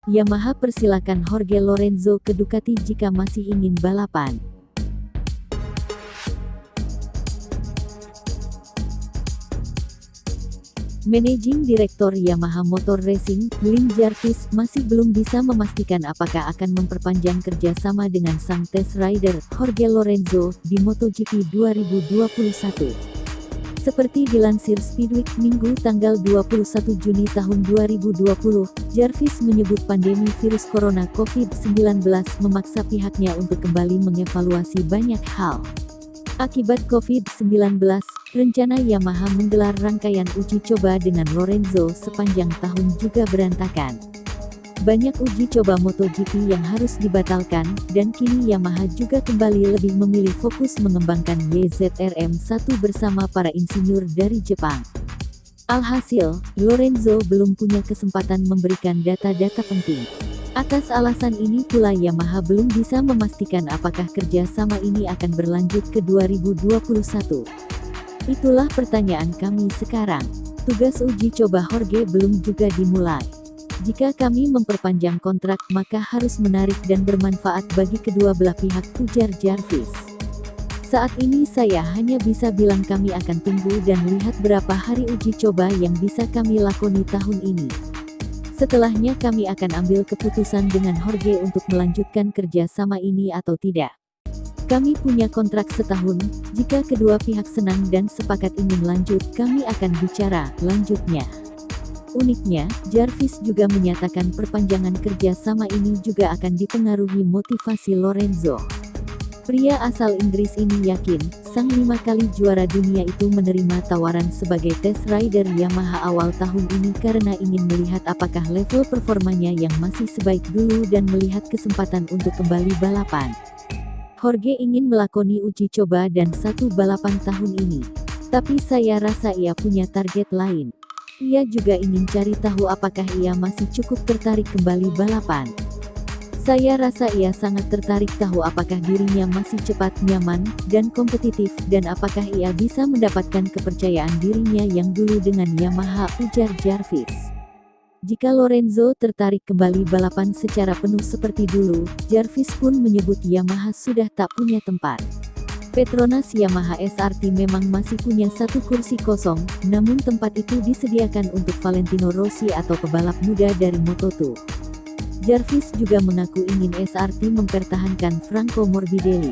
Yamaha persilakan Jorge Lorenzo ke Ducati jika masih ingin balapan. Managing Director Yamaha Motor Racing, Lin Jarvis, masih belum bisa memastikan apakah akan memperpanjang kerjasama dengan sang test rider, Jorge Lorenzo, di MotoGP 2021. Seperti dilansir Speedweek Minggu tanggal 21 Juni tahun 2020, Jarvis menyebut pandemi virus corona COVID-19 memaksa pihaknya untuk kembali mengevaluasi banyak hal. Akibat COVID-19, rencana Yamaha menggelar rangkaian uji coba dengan Lorenzo sepanjang tahun juga berantakan. Banyak uji coba MotoGP yang harus dibatalkan, dan kini Yamaha juga kembali lebih memilih fokus mengembangkan YZR-M1 bersama para insinyur dari Jepang. Alhasil, Lorenzo belum punya kesempatan memberikan data-data penting. Atas alasan ini pula Yamaha belum bisa memastikan apakah kerjasama ini akan berlanjut ke 2021. Itulah pertanyaan kami sekarang. Tugas uji coba Jorge belum juga dimulai. Jika kami memperpanjang kontrak maka harus menarik dan bermanfaat bagi kedua belah pihak, ujar Jarvis. Saat ini saya hanya bisa bilang kami akan tunggu dan lihat berapa hari uji coba yang bisa kami lakoni tahun ini. Setelahnya kami akan ambil keputusan dengan Jorge untuk melanjutkan kerjasama ini atau tidak. Kami punya kontrak setahun, jika kedua pihak senang dan sepakat ingin lanjut kami akan bicara, lanjutnya. Uniknya, Jarvis juga menyatakan perpanjangan kerjasama ini juga akan dipengaruhi motivasi Lorenzo. Pria asal Inggris ini yakin, sang 5 kali juara dunia itu menerima tawaran sebagai test rider Yamaha awal tahun ini karena ingin melihat apakah level performanya yang masih sebaik dulu dan melihat kesempatan untuk kembali balapan. Jorge ingin melakoni uji coba dan satu balapan tahun ini. Tapi saya rasa ia punya target lain. Ia juga ingin cari tahu apakah ia masih cukup tertarik kembali balapan. Saya rasa ia sangat tertarik tahu apakah dirinya masih cepat, nyaman, dan kompetitif, dan apakah ia bisa mendapatkan kepercayaan dirinya yang dulu dengan Yamaha, ujar Jarvis. Jika Lorenzo tertarik kembali balapan secara penuh seperti dulu, Jarvis pun menyebut Yamaha sudah tak punya tempat. Petronas Yamaha SRT memang masih punya satu kursi kosong, namun tempat itu disediakan untuk Valentino Rossi atau pebalap muda dari Moto2. Jarvis juga mengaku ingin SRT mempertahankan Franco Morbidelli.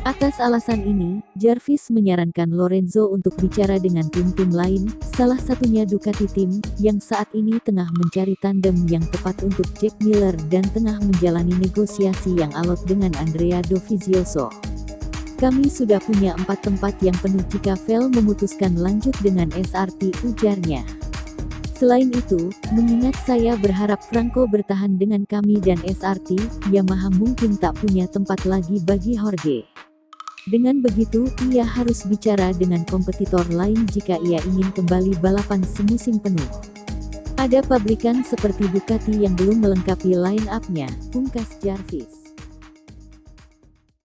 Atas alasan ini, Jarvis menyarankan Lorenzo untuk bicara dengan tim-tim lain, salah satunya Ducati Team, yang saat ini tengah mencari tandem yang tepat untuk Jack Miller dan tengah menjalani negosiasi yang alot dengan Andrea Dovizioso. Kami sudah punya 4 tempat yang penuh jika Vel memutuskan lanjut dengan SRT, ujarnya. Selain itu, mengingat saya berharap Franco bertahan dengan kami dan SRT, Yamaha mungkin tak punya tempat lagi bagi Jorge. Dengan begitu, ia harus bicara dengan kompetitor lain jika ia ingin kembali balapan semusim penuh. Ada pabrikan seperti Ducati yang belum melengkapi line-up-nya, pungkas Jarvis.